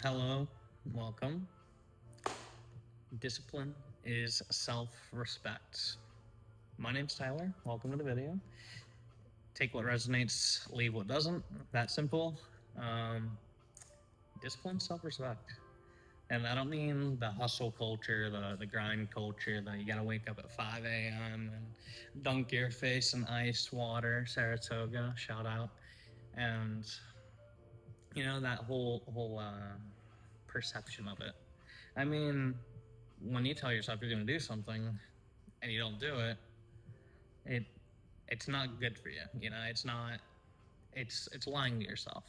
Hello, welcome. Discipline is self respect. My name's Tyler. Welcome to the video. Take what resonates, leave what doesn't. That simple. Um, Discipline, self respect. And I don't mean the hustle culture, the grind culture that you gotta wake up at 5 a.m. and dunk your face in ice water, Saratoga, shout out. And, that whole perception of it. I mean, when you tell yourself you're going to do something and you don't do it, it it's not good for you. It's not. It's lying to yourself,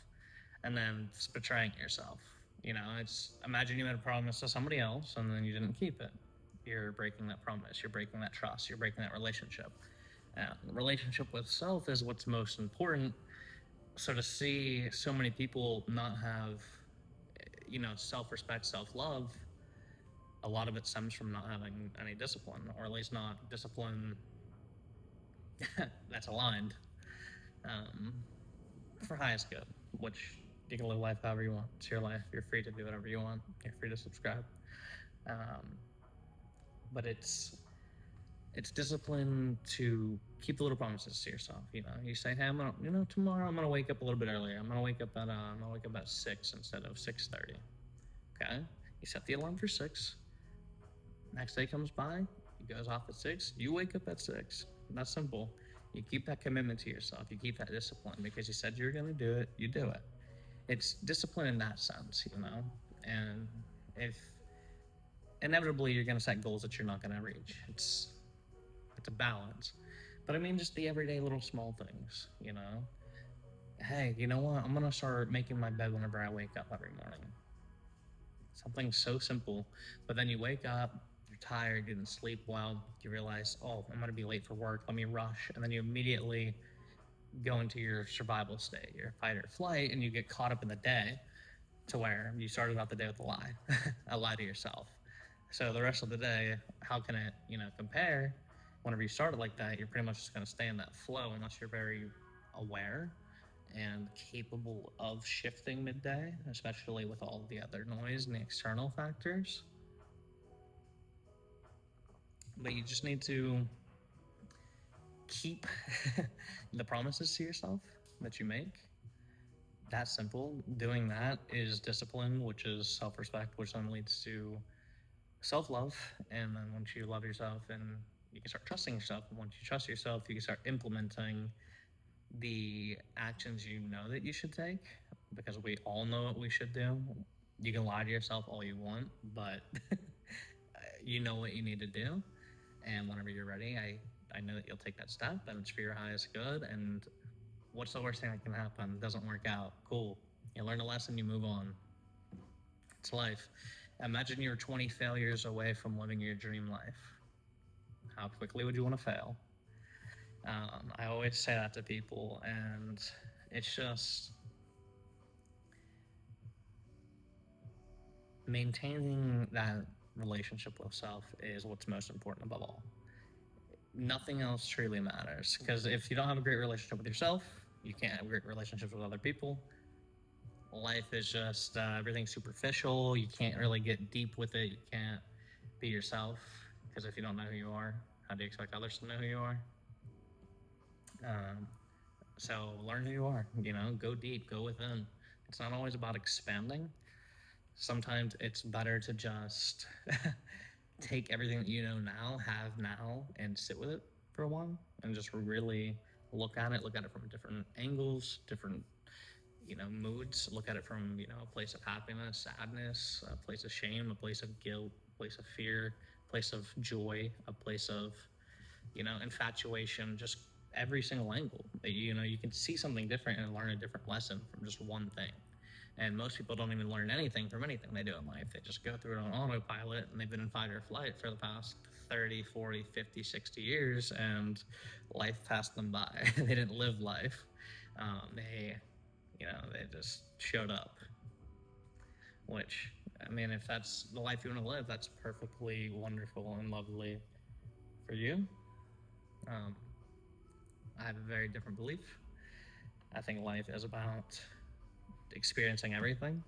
and then it's betraying yourself. It's imagine you made a promise to somebody else and then you didn't keep it. You're breaking that promise. You're breaking that trust. You're breaking that relationship. Relationship with self is what's most important. So to see so many people not have, self-respect, self-love, a lot of it stems from not having any discipline, or at least not discipline that's aligned um, for highest good, which you can live life however you want. It's your life. You're free to do whatever you want. You're free to subscribe. Um, but it's discipline to keep the little promises to yourself. You say, hey, tomorrow I'm gonna wake up a little bit earlier. I'm gonna wake up at 6 instead of 6:30. Okay. You set the alarm for 6. Next day comes by, it goes off at 6. You wake up at 6. That's simple. You keep that commitment to yourself. You keep that discipline because you said you're going to do it. You do it. It's discipline in that sense. And if inevitably you're going to set goals that you're not going to reach, it's a balance. But I mean, just the everyday little small things. Hey, you know what? I'm going to start making my bed whenever I wake up every morning. Something so simple, but then you wake up, you're tired, you didn't sleep well, you realize, oh, I'm gonna be late for work, let me rush, and then you immediately go into your survival state, your fight or flight, and you get caught up in the day to where you started out the day with a lie, a lie to yourself. So the rest of the day, how can it, compare? Whenever you started like that, you're pretty much just gonna stay in that flow unless you're very aware and capable of shifting midday, especially with all the other noise and the external factors. But you just need to keep the promises to yourself that you make. That's simple. Doing that is discipline, which is self respect, which then leads to self love. And then once you love yourself and you can start trusting yourself, and once you trust yourself, you can start implementing the actions you know that you should take, because we all know what we should do. You can lie to yourself all you want, but you know what you need to do. And whenever you're ready, I know that you'll take that step and it's for your highest good. And what's the worst thing that can happen? It doesn't work out. Cool. You learn a lesson, you move on. It's life. Imagine you're 20 failures away from living your dream life. How quickly would you want to fail? I always say that to people, and it's just maintaining that relationship with self is what's most important above all. Nothing else truly matters, because if you don't have a great relationship with yourself, you can't have great relationships with other people. Life is just everything's superficial. You can't really get deep with it. You can't be yourself, because if you don't know who you are, how do you expect others to know who you are? Um, so learn who you are. Go deep, go within. It's not always about expanding. Sometimes it's better to just take everything that you know now, have now, and sit with it for a while, and just really look at it from different angles, different moods. Look at it from a place of happiness, sadness, a place of shame, a place of guilt, a place of fear, a place of joy, a place of infatuation. Just every single angle. You can see something different and learn a different lesson from just one thing. And most people don't even learn anything from anything they do in life. They just go through it on autopilot, and they've been in fight or flight for the past 30, 40, 50, 60 years, and life passed them by. They didn't live life. They just showed up. Which, I mean, if that's the life you want to live, that's perfectly wonderful and lovely for you. Um, I have a very different belief. I think life is about experiencing everything,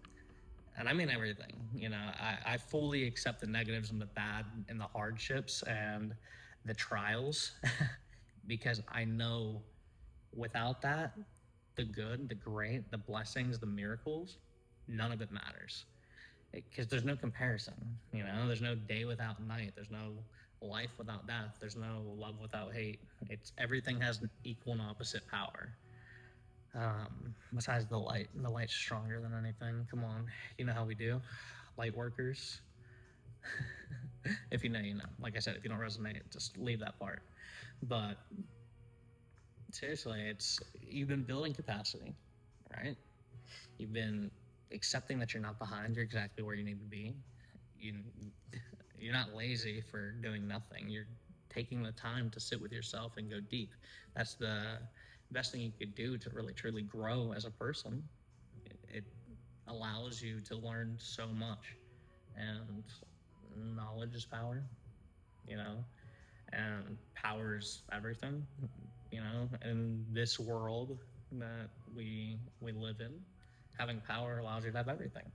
And I mean everything. I fully accept the negatives and the bad and the hardships and the trials because I know without that, the good, the great, the blessings, the miracles, none of it matters. Because there's no comparison, there's no day without night, there's no life without death, there's no love without hate. It's everything has an equal and opposite power. Besides the light, and the light's stronger than anything. Come on, you know how we do, light workers. If you know, you know. Like I said, if you don't resonate, just leave that part. But seriously, it's you've been building capacity, right? You've been accepting that you're not behind. You're exactly where you need to be. You, you're not lazy for doing nothing. You're taking the time to sit with yourself and go deep. That's the best thing you could do to really truly grow as a person. It allows you to learn so much, and knowledge is power, you know, and power's everything, in this world that we live in. Having power allows you to have everything,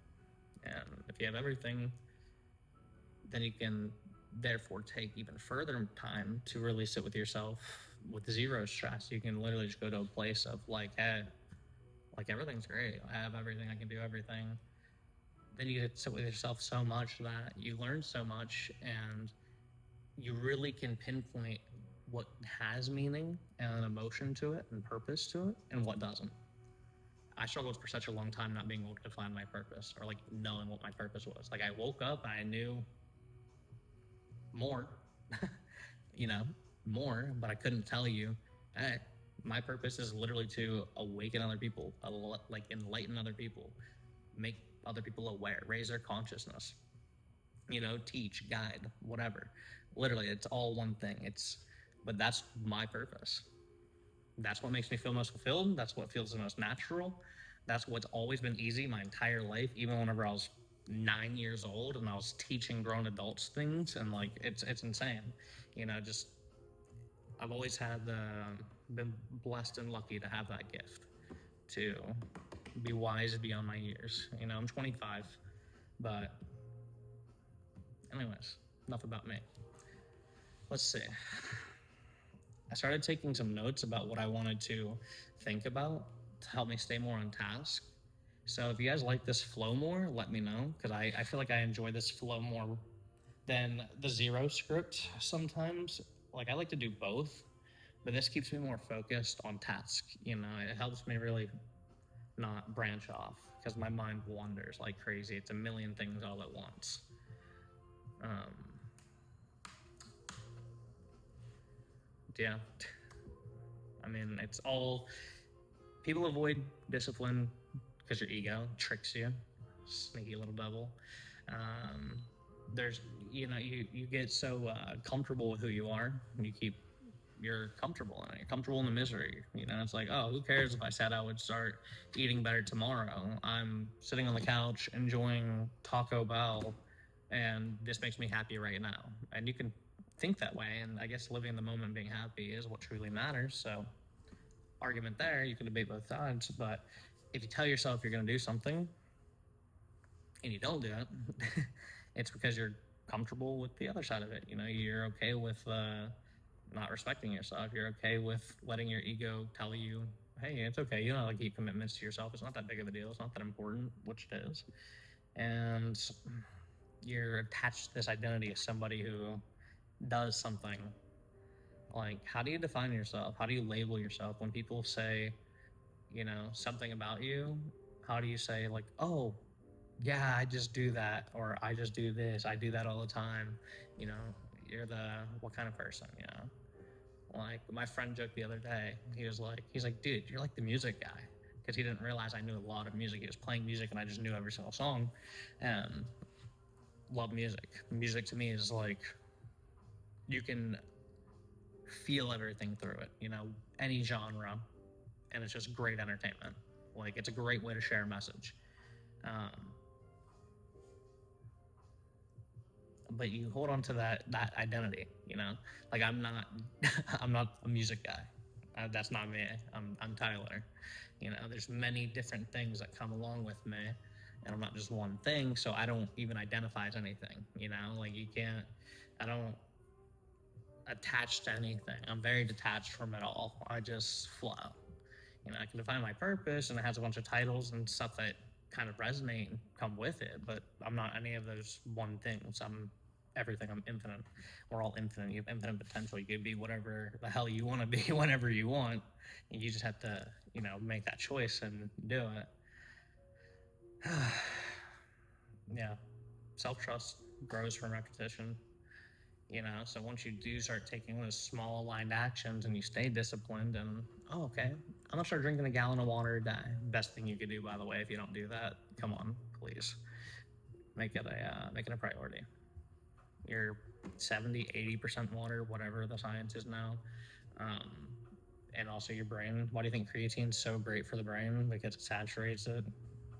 and if you have everything, then you can therefore take even further time to really sit with yourself with zero stress. You can literally just go to a place of like, hey, like everything's great. I have everything. I can do everything. Then you get to sit with yourself so much that you learn so much, and you really can pinpoint what has meaning and emotion to it and purpose to it and what doesn't. I struggled for such a long time not being able to define my purpose or like knowing what my purpose was. Like I woke up and I knew more, you know, more, but I couldn't tell you, hey, my purpose is literally to awaken other people, like enlighten other people, make other people aware, raise their consciousness, teach, guide, whatever. Literally, it's all one thing. But that's my purpose. That's what makes me feel most fulfilled. That's what feels the most natural. That's what's always been easy my entire life, even whenever I was 9 years old and I was teaching grown adults things, and like it's insane. Just I've always had been blessed and lucky to have that gift to be wise beyond my years. I'm 25, but anyways, enough about me. Let's see. I started taking some notes about what I wanted to think about to help me stay more on task. So if you guys like this flow more, let me know, because I feel like I enjoy this flow more than the zero script sometimes. Like I like to do both, but this keeps me more focused on task. It helps me really not branch off because my mind wanders like crazy. It's a million things all at once. Yeah. I mean, it's all people avoid discipline because your ego tricks you, sneaky little devil. There's, you get so comfortable with who you are, and you're comfortable in it. You're comfortable in the misery. It's like, oh, who cares if I said I would start eating better tomorrow? I'm sitting on the couch enjoying Taco Bell, and this makes me happy right now. And you can think that way, and I guess living in the moment and being happy is what truly matters. So argument there, you can debate both sides, but if you tell yourself you're going to do something and you don't do it, it's because you're comfortable with the other side of it. You're okay with not respecting yourself. You're okay with letting your ego tell you, hey, it's okay, you don't have to keep commitments to yourself. It's not that big of a deal. It's not that important, which it is. And you're attached to this identity as somebody who does something. Like, how do you define yourself? How do you label yourself when people say, something about you? How do you say, like, oh, yeah, I just do that, or I just do this, I do that all the time? You're what kind of person? Like my friend joked the other day, he's like, dude, you're like the music guy, because he didn't realize I knew a lot of music. He was playing music and I just knew every single song, and love music. Music to me is like, you can feel everything through it, any genre, and it's just great entertainment. Like, it's a great way to share a message. But you hold on to that identity, like I'm not I'm not a music guy. That's not me. I'm Tyler. There's many different things that come along with me, and I'm not just one thing, so I don't even identify as anything, you know? Like, I don't attach to anything. I'm very detached from it all. I just flow. You know, I can define my purpose, and it has a bunch of titles and stuff that kind of resonate and come with it, but I'm not any of those one things. I'm everything. I'm infinite. We're all infinite. You have infinite potential. You can be whatever the hell you want to be whenever you want. And you just have to, you know, make that choice and do it. Yeah. Self trust grows from repetition. You know, so once you do start taking those small aligned actions and you stay disciplined, and okay, I'm gonna start drinking a gallon of water a day. Best thing you could do, by the way. If you don't do that, come on, please make it a priority. You're 70-80% water, whatever the science is now. um, and also your brain. Why do you think creatine's so great for the brain? Because it saturates it.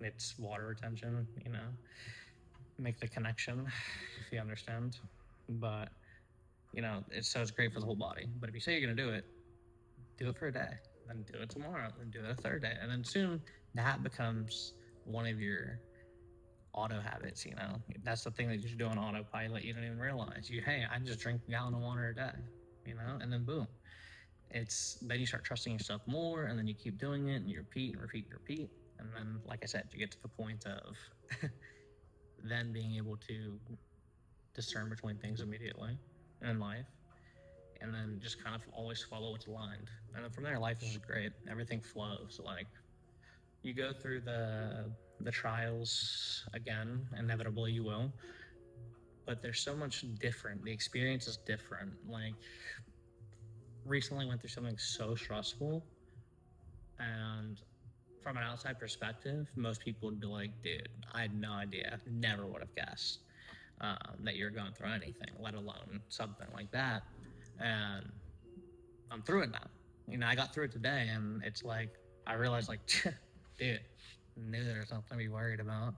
It's water retention, you know. Make the connection, if you understand. But you know, it's great for the whole body. But if you say you're gonna do it for a day, then do it tomorrow, then do it a third day, and then soon that becomes one of your auto habits. You know, that's the thing that you should do on autopilot. You don't even realize hey, I just drink a gallon of water a day, you know, and then boom, it's then you start trusting yourself more, and then you keep doing it, and you repeat and repeat and repeat, and then, like I said, you get to the point of then being able to discern between things immediately in life, and then just kind of always follow what's aligned. And then from there, life is great. Everything flows. Like, you go through the trials again, inevitably you will, but there's so much different. The experience is different. Like, recently went through something so stressful, and from an outside perspective, most people would be like, dude, I had no idea, never would have guessed that you're going through anything, let alone something like that. And I'm through it now. You know, I got through it today, and it's like, I realized, like, dude, knew there was something to be worried about.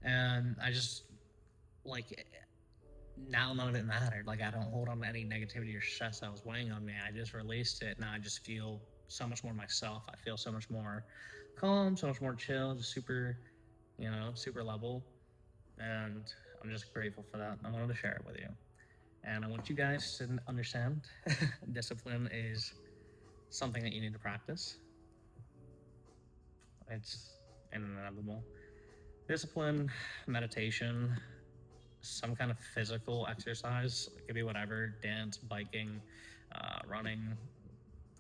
And I just, like, now none of it mattered. Like, I don't hold on to any negativity or stress that was weighing on me. I just released it. Now I just feel so much more myself. I feel so much more calm, so much more chill, just super, you know, super level. And I'm just grateful for that. I wanted to share it with you. And I want you guys to understand discipline is something that you need to practice. It's inevitable. Discipline, meditation, some kind of physical exercise. It could be whatever: dance, biking, running,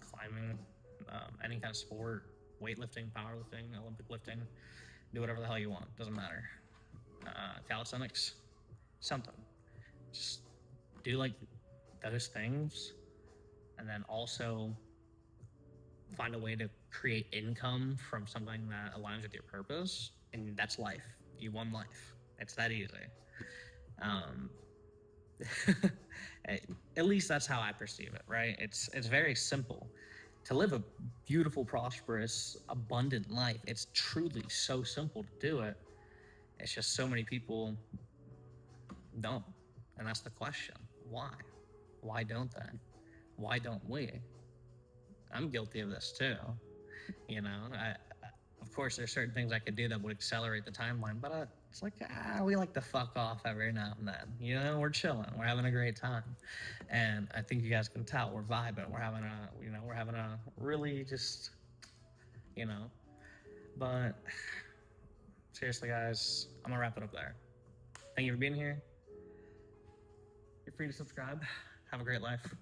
climbing, any kind of sport, weightlifting, powerlifting, Olympic lifting. Do whatever the hell you want. Doesn't matter. Calisthenics, something. Just do like those things, and then also find a way to create income from something that aligns with your purpose, and that's life. You won life. It's that easy. Um, at least that's how I perceive it, right? It's very simple. To live a beautiful, prosperous, abundant life, it's truly so simple to do it. It's just so many people don't. And that's the question. Why? Why don't they? Why don't we? I'm guilty of this too. You know, of course, there's certain things I could do that would accelerate the timeline, but it's like, we like to fuck off every now and then. You know, we're chilling, we're having a great time, and I think you guys can tell we're vibing. We're having a really just, you know. But seriously, guys, I'm gonna wrap it up there. Thank you for being here. You're free to subscribe. Have a great life.